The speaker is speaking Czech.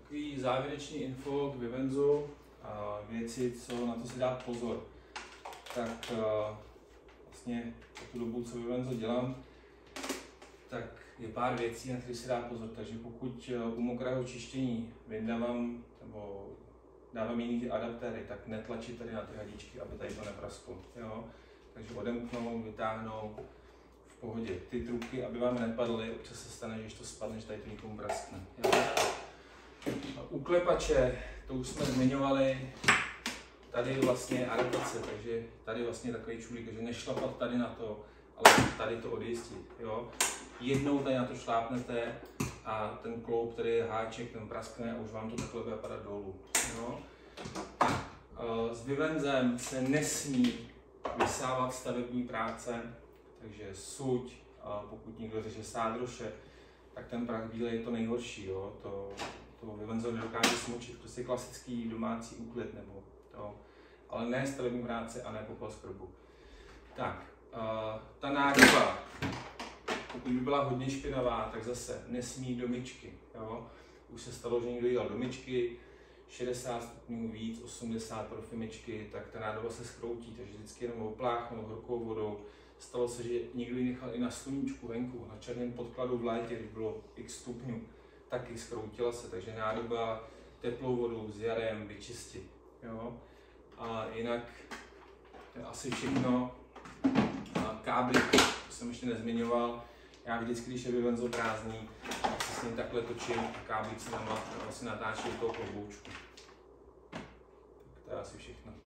takový závěrečný info k Vivenzu a věci, co na to si dát pozor. Tak vlastně tu dobu, co Vivenzo dělám, tak je pár věcí, na které si dát pozor. Takže pokud u mokrého čištění vyndávám nebo dávám jiný adaptéry, tak netlačit tady na ty hadičky, aby tady to neprasklo. Jo? Takže odemknout, vytáhnout, v pohodě. Ty trubky, aby vám nepadly, občas se stane, že když to spadne, že tady to někomu praskne. Jo? Uklepače, to už jsme zmiňovali, tady vlastně adaptace, takže tady vlastně takový čulík, takže nešlapat tady na to, ale tady to odjistit. Jo? Jednou tady na to šlápnete a ten kloup, který je háček, ten praskne a už vám to takhle bude padat dolů. Jo? S Vivenzem se nesmí vysávat stavební práce, takže suď, pokud někdo řeší sádroše, tak ten prach bílej je to nejhorší. Jo? To Vivenzo nedokáže smočit, prostě klasický domácí úklid nebo to, ale ne stavební práce a ne popel z krbu. Tak, ta nádoba, pokud by byla hodně špinavá, tak zase nesmí do myčky. Jo? Už se stalo, že někdo dělal do myčky, 60 stupňů víc, 80 pro myčky, tak ta nádoba se skroutí, takže vždycky jenom opláchnout horkou vodou. Stalo se, že někdo ji nechal i na sluníčku venku, na černém podkladu v létě, když bylo x stupňů, taky skroutila se, takže nádoba teplou vodou s jarem vyčistit. Jo? A jinak to je asi všechno. Kábly, to jsem ještě nezmiňoval. Já vždycky, když je Vivenzo prázdný, tak se s ním takhle točím a káblík se tam vlastně natáčí do toho kloboučku. Tak to je asi všechno.